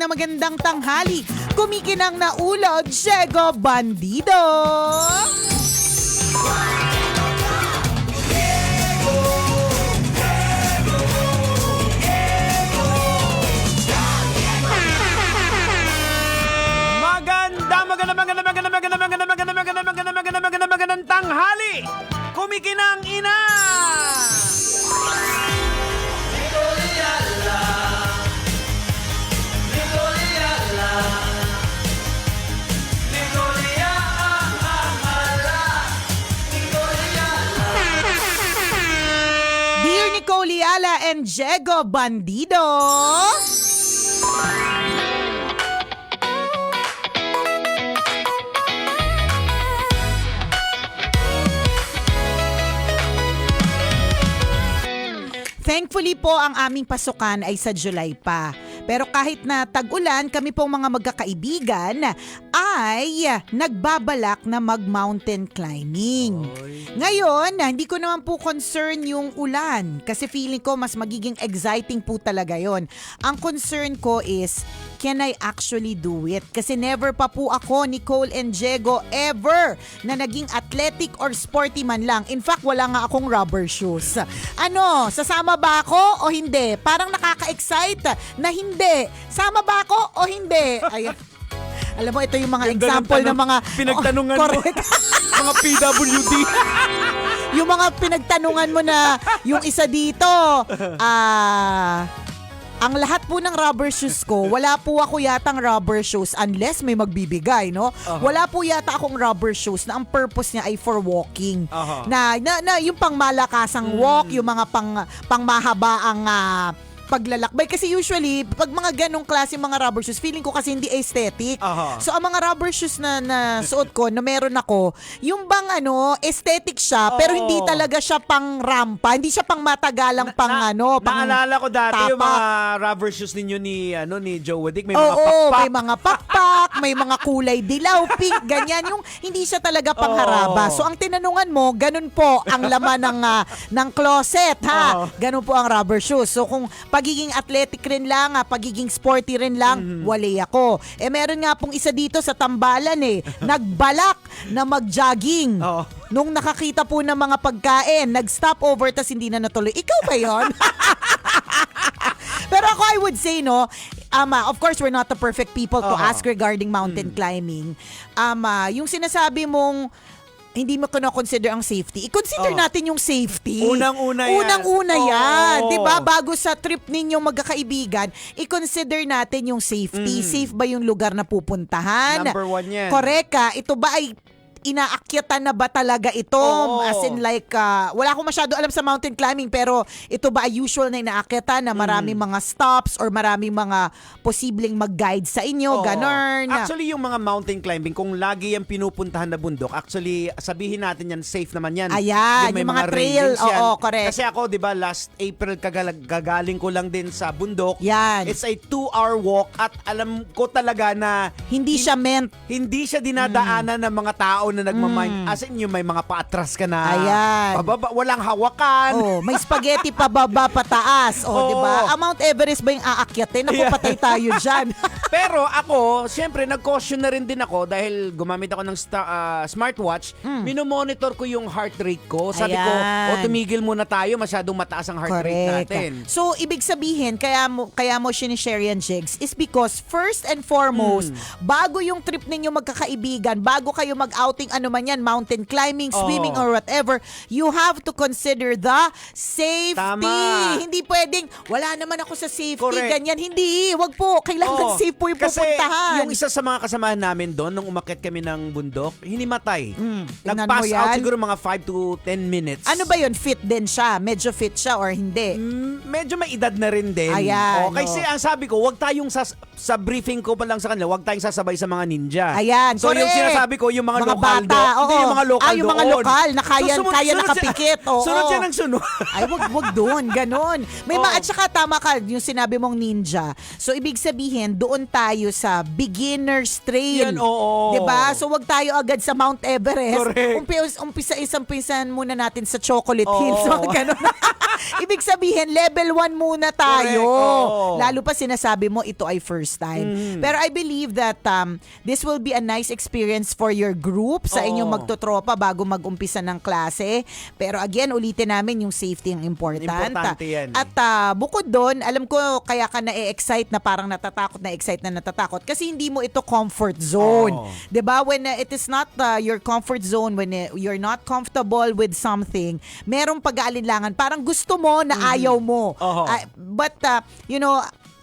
magandang tanghali. Kumikinang na ulo, Diego Bandido. Magandang tanghali. Kumikinang ina. Dear Nicole Yala and Diego Bandido. Thankfully po ang aming pasukan ay sa July pa. Pero kahit na tag-ulan, kami pong mga magkakaibigan ay nagbabalak na mag-mountain climbing. Ngayon, hindi ko naman po concern yung ulan kasi feeling ko mas magiging exciting po talaga yon. Ang concern ko is, can I actually do it? Kasi never pa po ako, Nicole and Diego, ever na naging athletic or sporty man lang. In fact, wala nga akong rubber shoes. Ano, sasama ba ako o hindi? Parang nakaka-excite na hindi. Sama ba ako o hindi? Ay, alam mo, ito yung mga example ng mga pinagtanungan mo. Mga PWD. Yung mga pinagtanungan mo na yung isa dito, ang lahat po ng rubber shoes ko, wala po ako yatang rubber shoes unless may magbibigay, no? Wala po yata akong rubber shoes na ang purpose niya ay for walking. Na yung pangmalakasang walk, yung mga pangmahabaang paglalakbay. Kasi usually, pag mga ganong klase mga rubber shoes, feeling ko kasi hindi aesthetic. So, ang mga rubber shoes na suot ko, na meron ako, yung bang aesthetic siya, pero hindi talaga siya pang rampa, hindi siya pang matagalang pang pang naalala ko dati tapak. yung mga rubber shoes ninyo ni Joe Wadick, may mga pakpak. May mga pakpak, may mga kulay dilaw, pink, ganyan. Yung hindi siya talaga pangharaba. So, ang tinanungan mo, ganun po ang laman ng closet, ha? Ganun po ang rubber shoes. So, kung pagiging athletic rin lang, pagiging sporty rin lang, wali ako. Meron nga pong isa dito sa tambalan nagbalak na mag-jogging. Nung nakakita po ng mga pagkain, nag-stop over tas hindi na natuloy. Ikaw ba yun? Pero ako, I would say, of course, we're not the perfect people to ask regarding mountain climbing. Yung sinasabi mong hindi mo consider ang safety. I-consider natin yung safety. Unang-una yan. Unang-una yan. Diba? Bago sa trip ninyong magkakaibigan, i-consider natin yung safety. Safe ba yung lugar na pupuntahan? Number 1 yan. Correct ka. Ito ba ay inaakyatan na ba talaga ito? As in like, wala akong masyado alam sa mountain climbing, pero ito ba ay usual na inaakyatan na maraming mga stops or maraming mga posibleng mag-guide sa inyo? Ganon. Actually, yung mga mountain climbing, kung lagi yung pinupuntahan na bundok, actually, sabihin natin yan, safe naman yan. Ayan, yung mga trail. Oo, correct. Kasi ako, di ba, last April, gagaling ko lang din sa bundok. Yan. It's a 2-hour walk at alam ko talaga na hindi siya meant. Hindi siya dinadaanan ng mga tao na nagmamind. As in, yung may mga paatras ka na. Ayan. Pababa, walang hawakan. May spaghetti pababa pataas. Di ba? Ang Mount Everest ba yung aakyatin? Ako, patay tayo dyan. Pero ako, syempre, nag-caution na rin din ako dahil gumamit ako ng smartwatch. Minomonitor ko yung heart rate ko. Sabi ko, tumigil muna tayo. Masyadong mataas ang heart rate natin. So, ibig sabihin, kaya mo sinishare yan, Jigs, is because first and foremost, bago yung trip ninyo magkakaibigan, bago kayo mag-outing, ano man yan, mountain climbing, swimming, or whatever, you have to consider the safety. Tama. Hindi pwedeng, wala naman ako sa safety, Correct. ganyan. Hindi, wag po. Kailangan safe po yung Kasi pupuntahan. yung isa sa mga kasamahan namin doon, nung umakyat kami ng bundok, hinimatay. Tingnan Nag-pass mo yan. out siguro mga 5 to 10 minutes. Ano ba yun? Fit din siya? Medyo fit siya or hindi? Medyo may edad na rin din. Ayan, Kasi ang sabi ko, wag tayong sa briefing ko pa lang sa kanila, wag tayong sasabay sa mga ninja. Ayan, so correct. yung sinasabi ko, yung mga lokal bata, hindi yung mga lokal yung mga doon. lokal na kaya sunod nakapikit. Sunod siya ng sunod. Ay, wag doon, ganon. At saka tama ka, yung sinabi mong ninja. So, ibig sabihin, doon tayo sa beginner's trail. Yan, oo. Diba? So, wag tayo agad sa Mount Everest. Correct. Umpisan muna natin sa Chocolate Hills. So, ganon. Ibig sabihin, level 1 muna tayo. Correct, oo. Lalo pa sinasabi mo, ito ay first time. Pero I believe that this will be a nice experience for your group sa inyong magtotropa bago mag-umpisa ng klase. Pero again, ulitin namin yung safety ang important. Importante yan. At bukod doon, alam ko kaya ka na-excite na parang natatakot na excite na natatakot kasi hindi mo ito comfort zone. 'Di ba? When it is not your comfort zone, when you're not comfortable with something, merong pag-aalinlangan. Parang gusto mo na ayaw mo. But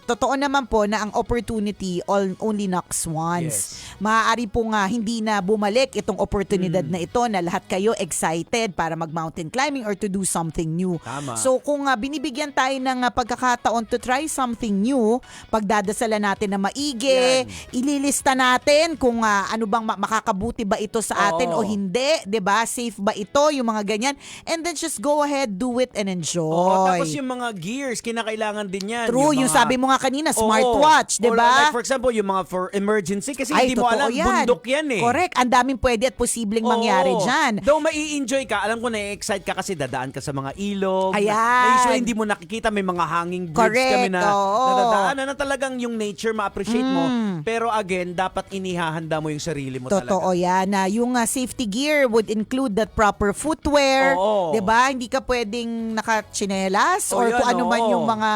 totoo naman po na ang opportunity only knocks once. Yes. Maaari po nga hindi na bumalik itong oportunidad na ito na lahat kayo excited para mag-mountain climbing or to do something new. Tama. So kung binibigyan tayo ng pagkakataon to try something new, pagdadasalan natin na maigi, ililista natin kung ano bang makakabuti ba ito sa atin o hindi, 'di ba? Safe ba ito, yung mga ganyan. And then just go ahead, do it and enjoy. Tapos yung mga gears, kinakailangan din yan. True, yung sabi mo nga kanina, smartwatch, di ba? Like for example, yung mga for emergency, kasi Ay, hindi mo totoo alam, yan. bundok yan eh. Correct, ang daming pwede at posibleng mangyari dyan. Though mai-enjoy ka, alam ko na-excite ka kasi dadaan ka sa mga ilog. Ayan. Na usually hindi mo nakikita, may mga hanging bridge Correct, kami na nadadaanan na talagang yung nature ma-appreciate mo. Pero again, dapat inihahanda mo yung sarili mo Totoo talaga. yan. Yung safety gear would include that proper footwear. Di ba? Hindi ka pwedeng nakachinelas or kung ano man yung mga,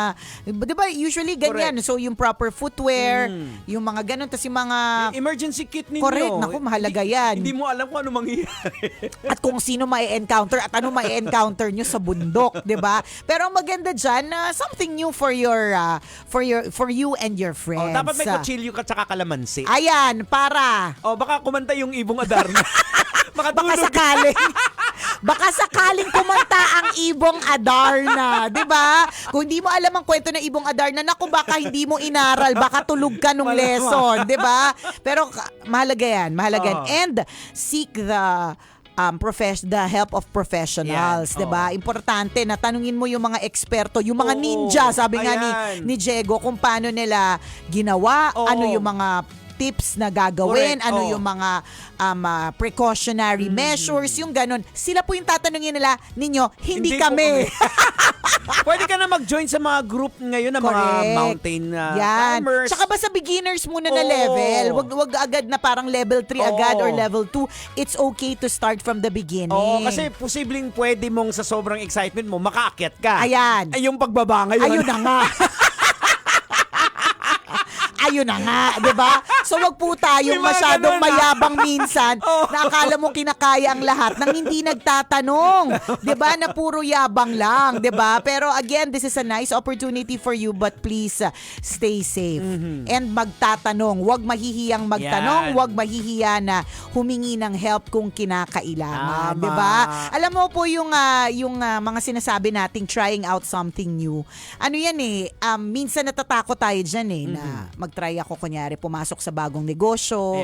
di ba usually ganyan. Correct. So yung proper footwear, yung mga ganun, tas yung mga Emergency kit ninyo. correct, naku, mahalaga yan. Hindi mo alam kung ano mangyayari. At kung sino ma-encounter at ano ma-encounter nyo sa bundok, 'di ba? Pero ang maganda diyan, something new for you and your friends. Dapat may kutsilyo ka tsaka kalamansi. Ayan, para Baka kumanta yung Ibong Adarna. Baka sakaling kumanta ang Ibong Adarna, 'di ba? Kung hindi mo alam ang kwento ng Ibong Adarna, naku, baka hindi mo inaral, baka tulog ka nung lesson, 'di ba? Pero mahalaga 'yan, And seek the help of professionals, 'di ba? Importante na tanungin mo yung mga eksperto, yung mga ninja, sabi nga ni Diego, kung paano nila ginawa, ano yung mga tips na gagawin, Correct. yung mga precautionary measures, yung ganun. Sila po yung tatanungin nila, ninyo, hindi kami. Pwede ka na mag-join sa mga group ngayon ng mga mountain climbers. Tsaka basta beginners muna na level. Wag agad na parang level 3 agad or level 2. It's okay to start from the beginning. Kasi posibleng pwede mong sa sobrang excitement mo, makaakyat ka. Ayan. Ay, yung pagbaba ngayon. Ayun na nga. Ayun na nga, 'di ba? So wag po tayong masyadong mayabang minsan na akala mo kinakaya ang lahat nang hindi nagtatanong, 'di ba? Na puro yabang lang, 'di ba? Pero again, this is a nice opportunity for you, but please stay safe and magtatanong. Wag mahihiyang magtanong, wag mahihiya na humingi ng help kung kinakailangan, 'di ba? Alam mo po yung mga sinasabi nating trying out something new. Ano yan minsan natatakot tayo diyan na mag-try ako kunyari pumasok sa bagong negosyo,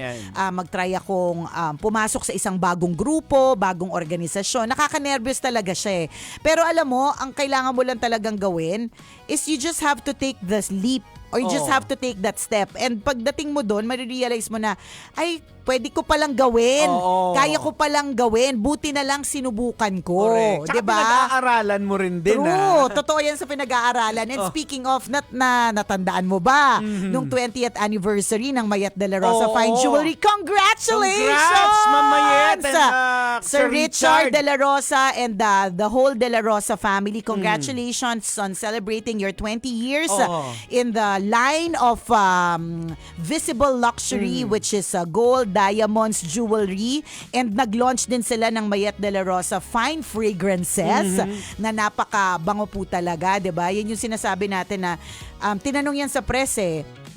mag-try akong pumasok sa isang bagong grupo, bagong organisasyon. Nakaka-nervous talaga siya. Pero alam mo, ang kailangan mo lang talagang gawin is you just have to take the leap or you just have to take that step. And pagdating mo doon, marirealize mo na, ay, pwede ko palang gawin. Kaya ko palang gawin. Buti na lang sinubukan ko. Correct. Tsaka diba? pinag-aaralan mo rin din. True. Totoo yan sa pinag-aaralan. And speaking of, natandaan mo ba nung 20th anniversary ng Mayet de la Rosa Fine Jewelry? Congratulations! Congrats, Ma'am Mayet and Sir Richard de la Rosa and the whole de la Rosa family. Congratulations on celebrating your 20 years in the line of visible luxury, which is gold, diamonds, jewelry, and nag-launch din sila ng Mayet de la Rosa Fine Fragrances na napakabango po talaga, 'di ba? Yan yung sinasabi natin na tinanong yan sa press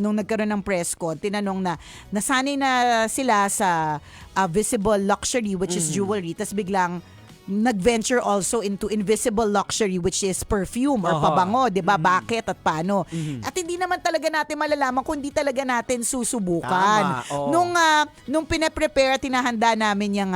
nung nagkaroon ng press con, tinanong na nasanay na sila sa visible luxury, which is jewelry, tas biglang nag-venture also into invisible luxury, which is perfume or pabango, 'di ba? Bakit at paano? At hindi naman talaga natin malalaman kung hindi talaga natin susubukan. Nung pine-prepare, tinahanda namin yung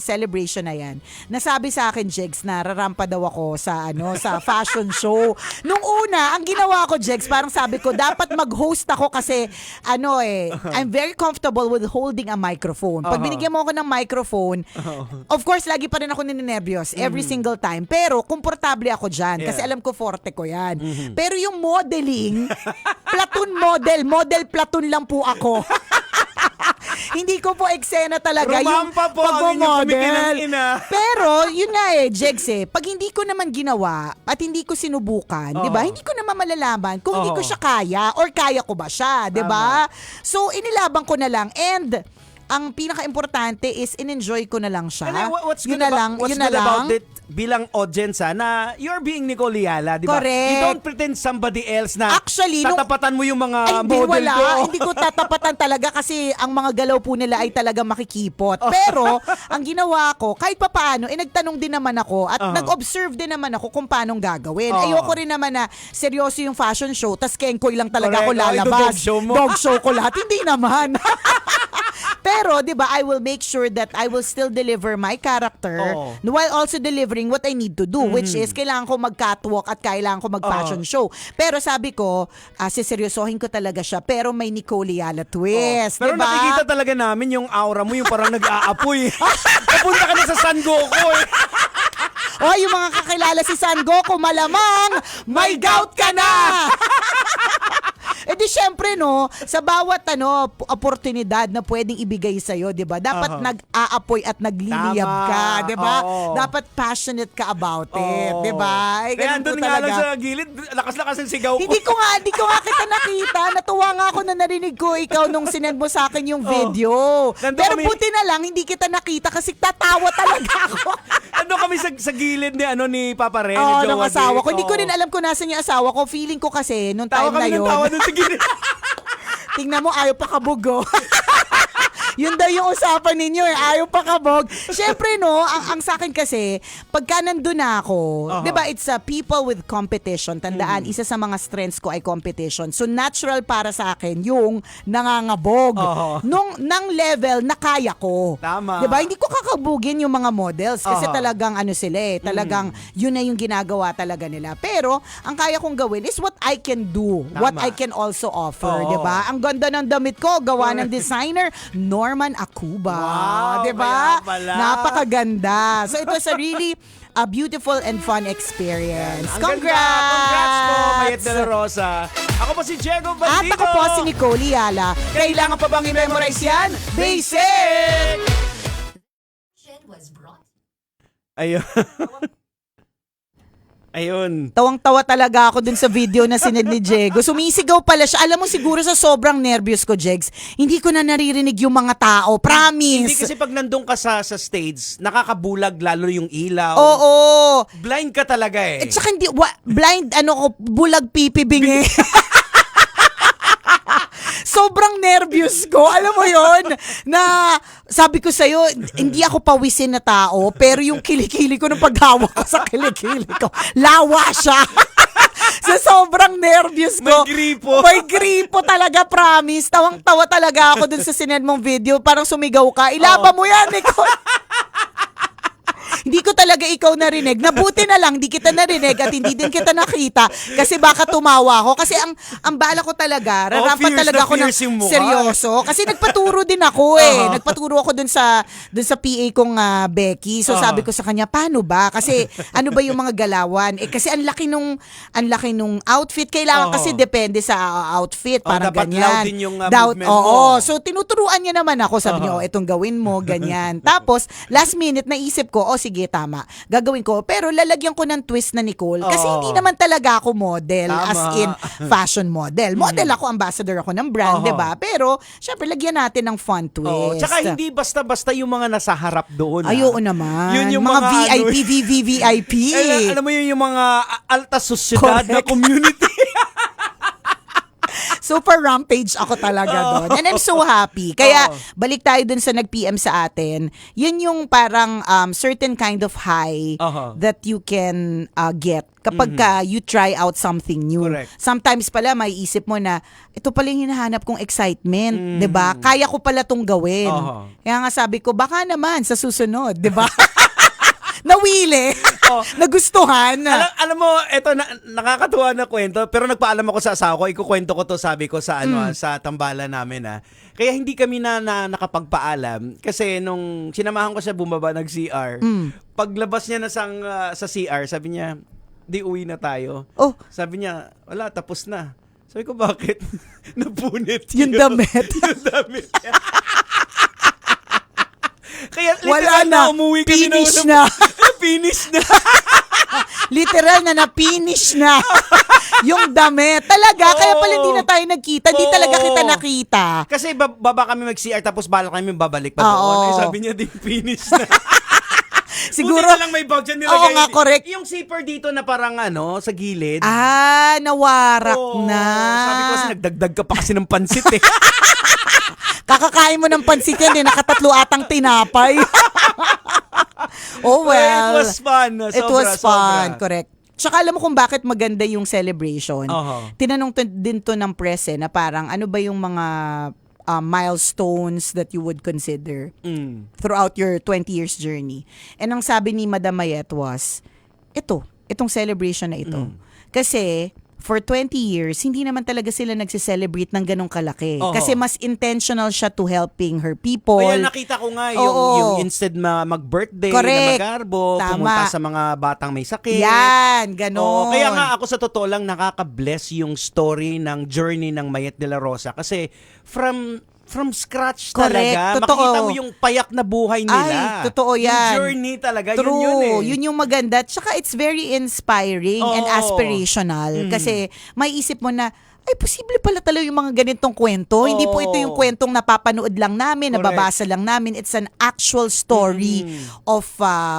celebration na yan. Nasabi sa akin, Jegs, na rarampa daw ako sa sa fashion show. Nung una, ang ginawa ko, Jegs, parang sabi ko, dapat mag-host ako kasi I'm very comfortable with holding a microphone. Pag binigyan mo ako ng microphone, of course, lagi pa rin ako nervyos every single time. Pero komportable ako dyan kasi alam ko forte ko yan. Pero yung modeling, model platoon lang po ako. Hindi ko po eksena talaga Rumampa po yung ang inyong pagmamodel. kumikinang-ina. Pero, yun nga Jegs pag hindi ko naman ginawa at hindi ko sinubukan, di ba? Hindi ko naman malalaman kung hindi ko siya kaya or kaya ko ba siya, di ba? So, inilaban ko na lang and ang pinaka-importante is in-enjoy ko na lang siya. And then, what's Yun good, na lang, what's yun na good lang. about it bilang audience na you're being Nicole Yala, di ba? Correct. You don't pretend somebody else na Actually, tatapatan mo yung mga Ay, hindi, model wala. ko. Hindi ko tatapatan talaga kasi ang mga galaw po nila ay talaga makikipot. Pero, ang ginawa ko, kahit papaano, nagtanong din naman ako at nag-observe din naman ako kung paano gagawin. Ayoko rin naman na seryoso yung fashion show, tas kenkoy lang talaga ako Correct. lalabas. Dog show mo. Dog show ko lahat. Hindi naman. Pero, di ba, I will make sure that I will still deliver my character while also delivering what I need to do, which is kailangan ko mag-catwalk at kailangan ko mag-fashion show. Pero sabi ko, siseryosohin ko talaga siya, pero may Nicole Yala twist, Pero di ba? nakikita talaga namin yung aura mo, yung parang nag-aapoy. Napunta ka na sa San Goku eh. O, yung mga kakilala si San Goku, malamang may gout ka na! Di syempre no, sa bawat oportunidad na pwedeng ibigay sa iyo, 'di ba? Dapat nag-aapoy at nagliliyab Tama. ka, 'di ba? Oo. Dapat passionate ka about it, 'di ba? Ay, Kaya ganun po andun nga lang talaga. sa gilid, lakas-lakas ang sigaw ko. Hindi ko nga kita nakita. Natuwa nga ako na narinig ko ikaw nung sinend mo sa akin yung video. Nandun Pero kami- buti na lang hindi kita nakita kasi tatawa talaga ako. Ando kami sa gilid ni Papa Ren, Oo, ni ng Jowa asawa Dick. ko. Hindi ko Oo. rin alam kung nasan yung asawa ko. Feeling ko kasi nung Tawa time na kami yun. ng tawa dun sa gilid. Tingnan mo, ayaw pa kabugo. Yun daw yung usapan ninyo ayaw pa kabog. Siyempre no, ang sa akin kasi, pagka nandun na ako, di ba it's people with competition. Tandaan, isa sa mga strengths ko ay competition. So natural para sa akin yung nangangabog. Nang level na kaya ko. Tama. Di ba? Hindi ko kakabugin yung mga models kasi talagang talagang yun na yung ginagawa talaga nila. Pero, ang kaya kong gawin is what I can do. What I can also offer. Di ba? Ang ganda ng damit ko, gawa ng designer, Norman Akuba. Wow, Di ba? kaya pala. Napakaganda. So, it was a really beautiful and fun experience. Ang ganda. Congrats po, Mayet de la Rosa. Ako po si Diego At Bandido. ako po si Nicole Yala. Kailangan pa bang i-memorize yan? Basic! Was brought Ayun. Ayun. Tawang-tawa talaga ako dun sa video na sinend ni Diego. Sumisigaw pala siya. Alam mo siguro sa sobrang nervyos ko, Jegs, hindi ko na naririnig yung mga tao. Promise. Hindi kasi pag nandun ka sa stage, nakakabulag lalo yung ilaw. Oo. Blind ka talaga eh. At saka hindi, blind, bulag pipi bingi. Sobrang nervyous ko. Alam mo yon na sabi ko sa'yo, hindi ako pawisin na tao, pero yung kilikili ko nung paghawak ko sa kilikili ko, lawa siya. Sa sobrang nervyous ko. May gripo. May gripo talaga, promise. Tawang-tawa talaga ako dun sa sinend mong video. Parang sumigaw ka. Ilaban mo yan, Nicole. Hindi ko talaga ikaw narinig. Nabuti na lang, hindi kita narinig at hindi din kita nakita kasi baka tumawa ako. Kasi ang bala ko talaga, rarampat fierce talaga na ako ng fierce yung mukha. seryoso. Kasi nagpaturo din ako eh. Nagpaturo ako dun sa PA kong Becky. So sabi ko sa kanya, paano ba? Kasi ano ba yung mga galawan? Kasi ang laki nung outfit. Kailangan kasi depende sa outfit. Parang dapat ganyan. loud din yung movement mo. Oo. So tinuturuan niya naman ako. Sabi niya, itong gawin mo, ganyan. Tapos, last minute, naisip ko, sige, tama. Gagawin ko. Pero lalagyan ko ng twist na Nicole. Kasi hindi naman talaga ako model. Tama. As in, fashion model. Model ako, ambassador ako ng brand, di ba? Pero, syempre, lagyan natin ng fun twist. Tsaka hindi basta-basta yung mga nasa harap doon. Ayoko naman. Yun yung mga mga VIP, VVVIP. Alam mo yung mga alta sosyedad na Correct. community. Super rampage ako talaga doon. And I'm so happy. Kaya balik tayo dun sa nag-PM sa atin. Yun yung parang certain kind of high that you can get kapag ka you try out something new. Correct. Sometimes pala may isip mo na ito pala yung hinahanap kong excitement, 'di ba? Kaya ko pala tong gawin. Kaya nga sabi ko baka naman sa susunod, 'di ba? Nawili. Oo. Nagustuhan. Alam mo, eto nakakatuwa na kwento, pero nagpaalam ako sa asawa ko, ikukwento ko to, sabi ko sa sa tambalan namin Kaya hindi kami na nakapagpaalam kasi nung sinamahan ko siya bumaba nag-CR, paglabas niya na sa CR, sabi niya, di uwi na tayo. Oh. Sabi niya, wala, tapos na. Sabi ko, bakit? Napunit Yung damit. yung damit niya. Kaya Wala literal na. umuwi kami Finish na. Finish na. Literal na finish na. Yung damit. Talaga, kaya pala hindi na tayo nagkita. Hindi talaga kita nakita. Kasi baba kami mag-CR tapos balak kami babalik pa Oo. doon. Eh, sabi niya, di finish na. Siguro, Buti na lang may bag dyan nilagay. oo nga, correct. Yung zipper dito na parang sa gilid. nawarak Oo. na. Sabi ko kasi nagdagdag ka pa kasi ng pansit eh. Kakakain mo ng pansit yan, nakatatlo atang tinapay. Oh well. But it was fun. It was fun, Sobra. correct. Tsaka alam mo kung bakit maganda yung celebration. Oho. Tinanong din to ng press na parang ano ba yung mga milestones that you would consider throughout your 20 years journey. And ang sabi ni Madam Mayet was, itong celebration na ito. Kasi for 20 years, hindi naman talaga sila nagse-celebrate ng ganong kalaki. Oho. Kasi mas intentional siya to helping her people. Kaya nakita ko nga yung instead mag-birthday Correct. na mag-garbo, Tama. pumunta sa mga batang may sakit. Yan, ganon. Kaya nga ako sa totoo lang nakaka-bless yung story ng journey ng Mayet de la Rosa kasi from scratch Correct, talaga. totoo. Makita mo yung payak na buhay nila. Ay, totoo yan. Yung journey talaga, True. yun eh. Yun yung maganda. Tsaka it's very inspiring and Oo. aspirational. Kasi may isip mo na, ay, posible pala talaga yung mga ganitong kwento. Hindi po ito yung kwentong napapanood lang namin, Correct. nababasa lang namin. It's an actual story of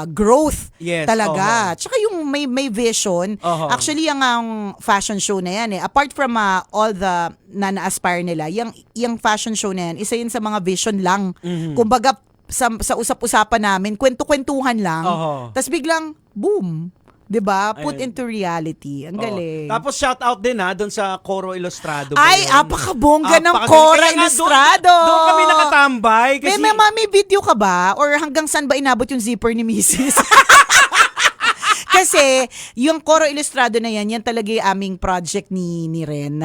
growth Yes, talaga. Tsaka yung may vision. Actually, ang fashion show na yan apart from all the na-aspire nila, yung fashion show na yan, isa yun sa mga vision lang. Kumbaga, sa usap-usapan namin, kwento-kwentuhan lang. Tapos biglang, boom. 'Di ba? Put Ayun. into reality. Ang galing. Tapos shout out din doon sa Coro Ilustrado. Ay, apakabongga ng Cora Ilustrado. Doon kami nakatambay. Kasi, May video ka ba? Or hanggang saan ba inabot yung zipper ni Mrs.? Kasi, yung Coro Ilustrado na yan talaga yung aming project ni Ren.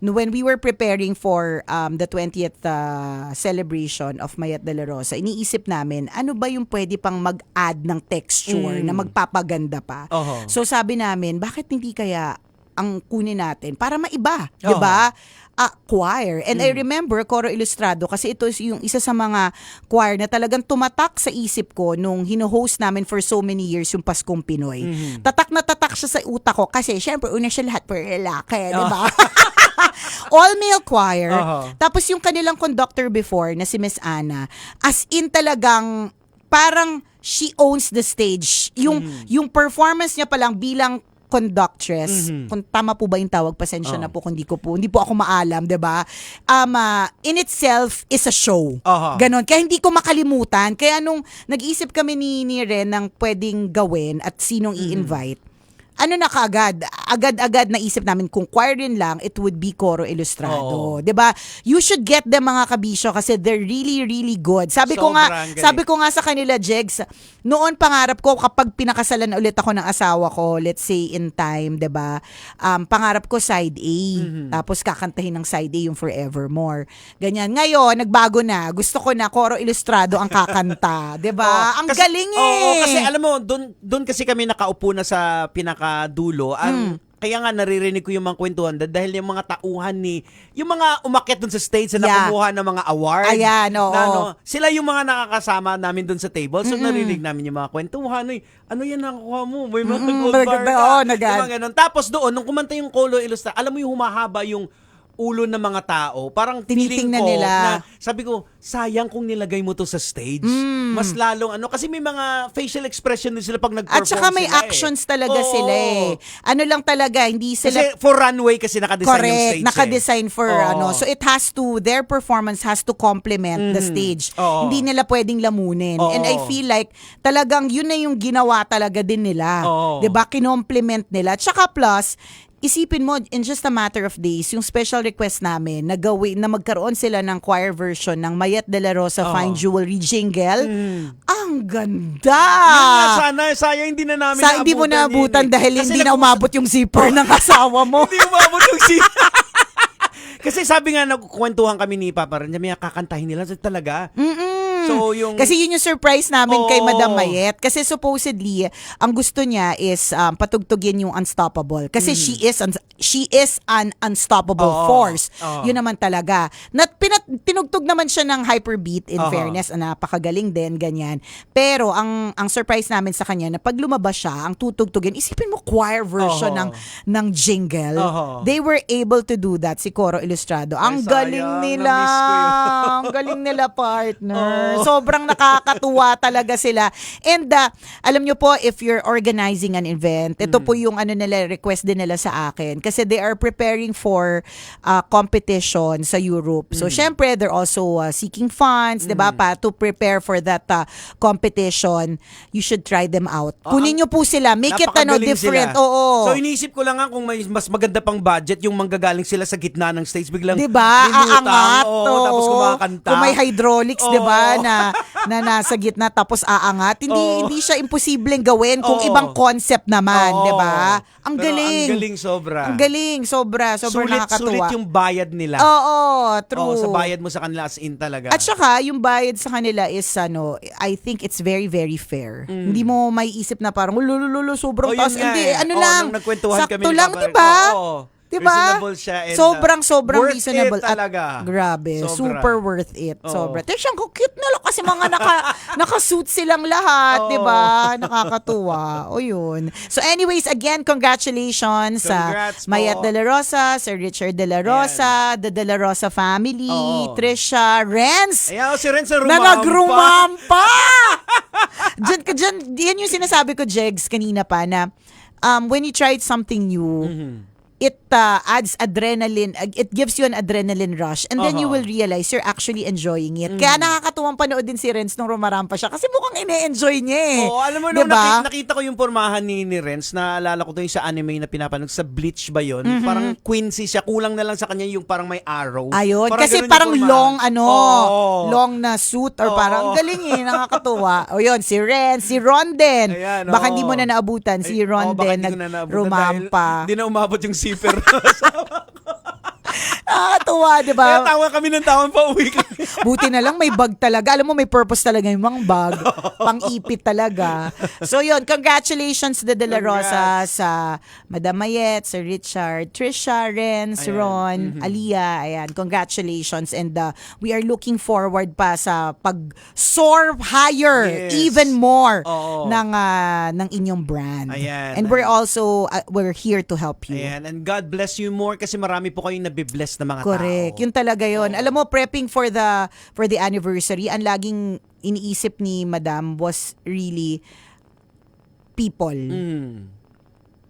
When we were preparing for the 20th celebration of Mayet de la Rosa, iniisip namin, ano ba yung pwede pang mag-add ng texture na magpapaganda pa? So sabi namin, bakit hindi kaya ang kunin natin para maiba, 'di ba? Choir. And I remember Coro Ilustrado kasi ito yung isa sa mga choir na talagang tumatak sa isip ko nung hino-host namin for so many years yung Paskong Pinoy. Tatak na tatak siya sa utak ko kasi syempre una siya lahat for lalaki, 'di ba? All-male choir. Tapos yung kanilang conductor before na si Miss Ana, as in talagang parang she owns the stage. Yung performance niya pa lang bilang conductress, kung tama po ba yung tawag, pasensya na po kung hindi po ako maalam, 'di ba? In itself is a show. Ganon. Kaya hindi ko makalimutan. Kaya nung nag-iisip kami ni Ren ng pwedeng gawin at sinong i-invite, ano na kaagad? Agad-agad naisip namin kung choir rin lang, it would be Coro Ilustrado. 'Di ba? You should get them mga kabisyo kasi they're really, really good. Sabi ko nga sa kanila, Jegs, noon pangarap ko kapag pinakasalan ulit ako ng asawa ko, let's say in time, 'di ba? Pangarap ko side A. Tapos kakantahin ng side A yung Forevermore. Ganyan. Ngayon, nagbago na. Gusto ko na Coro Ilustrado ang kakanta, 'di ba? Ang galing eh. kasi alam mo, doon kasi kami nakaupo na sa pinakadulo. Kaya nga naririnig ko yung mga kwentuhan dahil yung mga tauhan yung mga umakyat dun sa stage na kumuha ng mga award. Ayan, oo. Sila yung mga nakakasama namin dun sa table. So naririnig namin yung mga kwentuhan. Ano yan nakukuha mo? May mga gold bar ka. Diba ganun. Tapos doon, nung kumanta yung Coro Ilustrado, alam mo yung humahaba yung ulo ng mga tao, parang tinitingnan ko nila. Na, sabi ko, sayang kung nilagay mo to sa stage. Mas lalong kasi may mga facial expression din sila pag nag-perform At saka may sila actions talaga sila eh. Ano lang talaga, hindi sila... Kasi for runway kasi nakadesign yung correct, stage. nakadesign for So it has to, their performance has to complement the stage. Hindi nila pwedeng lamunin. And I feel like talagang yun na yung ginawa talaga din nila. 'Di ba? Kinomplement nila. Tsaka plus, isipin mo, in just a matter of days, yung special request namin na magkaroon sila ng choir version ng Mayet de la Rosa Fine Jewelry jingle. Ang ganda! Yun nga, sana, sayang hindi na namin Hindi mo naabutan yun, dahil Kasi hindi na umabot yung zipper ng asawa mo. Hindi umabot yung Kasi sabi nga, nagkukwentuhan kami ni Papa Ren, may kakantahin nila talaga. So, yung... Kasi yun yung surprise namin kay Oo. Madam Mayet. Kasi supposedly, ang gusto niya is patugtugin yung Unstoppable. Kasi she is an unstoppable Oo. force. Oo. Yun naman talaga. Tinugtog naman siya ng hyperbeat in Oo. fairness. Napakagaling din, ganyan. Pero ang surprise namin sa kanya, na pag lumabas siya, ang tutugtugin, isipin mo choir version Oo. ng jingle. Oo. They were able to do that, si Coro Ilustrado. Ang Ay, galing sayang. nila. Na-miss ko yun. Ang galing nila, partner. Sobrang nakakatuwa talaga sila. And alam nyo po, if you're organizing an event, ito po yung nila, request din nila sa akin. Kasi they are preparing for competition sa Europe. So, syempre, they're also seeking funds, di ba, to prepare for that competition. You should try them out. Kunin nyo po sila. Make it Napakagaling different. sila. Oo. So iniisip ko lang nga kung may mas maganda pang budget yung manggagaling sila sa gitna ng stage biglang Diba? lilutang, Aangat. tapos oo. kumakanta. Kung may hydraulics, Oo. diba, na nasa gitna tapos aangat. Hindi siya imposibleng gawin kung Oo. ibang concept naman, Oo. diba? Ang Pero galing. Ang galing sobra. Ang galing, sobra nakakatuwa. Sulit yung bayad nila. Oo, true. Sa bayad mo sa kanila as in talaga. At saka, yung bayad sa kanila is, I think it's very, very fair. Hindi mo maiisip na parang, lulululo, sobrang yun taas. nga Hindi, eh. lang, nung nagkwentuhan sakto kami ni lang, Papa, diba? oo. Diba? Reasonable siya. And, sobrang worth reasonable. it talaga. At grabe, Sobra. super worth it. Oo. Sobra. Tesyan ko, cute nila kasi mga naka-suit silang lahat, Oo. diba? Nakakatuwa. O yun. So anyways, again, congratulations sa Congrats po. Mayet de la Rosa, Sir Richard de la Rosa, the de la Rosa family, Oo. Trisha, Renz, Ayan, si Ren sa na rumampa. nagrumampa! Yan yung sinasabi ko, Jegs, kanina pa, na when you tried something new, it adds adrenaline, it gives you an adrenaline rush, and then you will realize you're actually enjoying it. Kaya nakakatuwang panood din si Renz nung rumarampa siya kasi mukhang ine-enjoy niya eh. Oo, alam mo, nung diba? nakita ko yung pormahan ni Renz, naalala ko to yung sa anime na pinapanood, sa Bleach ba yun? Parang Quincy siya, kulang na lang sa kanya yung parang may arrow. Ayun, Parang kasi ganun yung parang pormahan. long na suit or parang ang galing eh, nakakatuwa. O yun, si Renz, si Ron din. Ayan, Baka oo. hindi mo na naabutan, si Ron baka din hindi ko na naabutan nagrumampa. dahil Hindi na umabot yung zipper. Nakakatuwa, di ba? Kaya tawa kami ng tawan pa uwi kami. Buti na lang may bag talaga. Alam mo, may purpose talaga yung mga bag. Pang-ipit talaga. So yun, congratulations to the De La Rosa, sa Madam Mayet, Sir Richard, Trisha, Renz, Ron, Aliyah. Ayan, congratulations. And we are looking forward pa sa pag-soar higher, Yes. even more Oo. ng inyong brand. Ayan. And we're also, we're here to help you. Ayan, and God bless you more kasi marami po kayong nabibless na mga Correct. tao. Yun talaga yun. Alam mo, prepping for the anniversary, ang laging iniisip ni Madam was really people.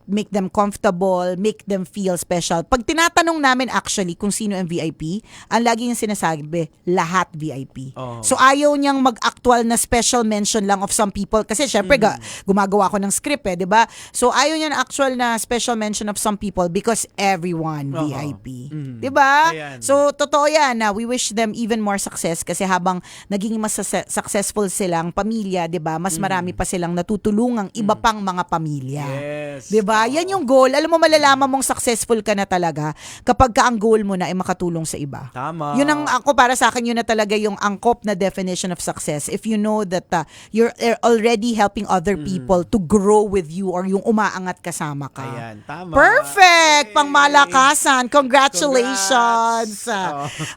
Make them comfortable, make them feel special. Pag tinatanong namin actually kung sino ang VIP, ang lagi niyang sinasabi, lahat VIP. Oo. So ayaw niyang mag-actual na special mention lang of some people kasi syempre gumagawa ko ng script di ba? So ayaw niya na actual na special mention of some people because everyone VIP. Di ba? Ayan. So totoo yan na we wish them even more success kasi habang naging mas successful silang pamilya, di ba? Mas marami pa silang natutulungang iba pang mga pamilya. Yes. Di ba? Yan yung goal. Alam mo, malalaman mong successful ka na talaga kapag ka ang goal mo na ay makatulong sa iba. Tama. Yun ang ako, para sa akin, yun na talaga yung angkop na definition of success. If you know that you're already helping other people to grow with you or yung umaangat kasama ka. Ayan, tama. Perfect! Yay! Pangmalakasan. Congratulations!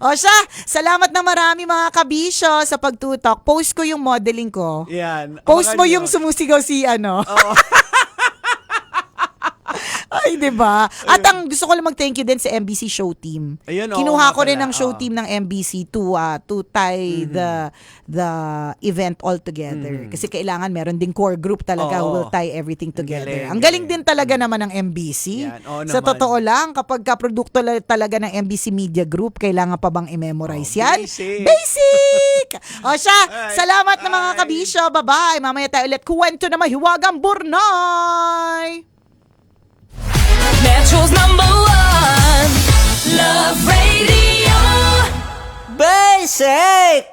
O siya, salamat na marami mga kabisyo sa pagtutok. Post ko yung modeling ko. Yan. Post mo Abangan yung nyo. sumusigaw si Ay, di ba? At ang gusto ko lang mag-thank you din sa MBC show team. Ayun, Kinuha oo ko nga rin pala, ang show oo. team ng MBC to tie the event all together. Kasi kailangan meron ding core group talaga who Oo. will tie everything together. galing, Ang galing galing. din talaga naman ng MBC. Yan, oo Sa naman. totoo lang, kapag ka-produkto talaga ng MBC Media Group, kailangan pa bang i-memorize yan? basic. Basic! O siya, Alright, salamat na mga bye. kabisyo. Bye-bye. Mamaya tayo ulit kwento na mahiwagang Burnay! Metro's #1 Love Radio. Basic!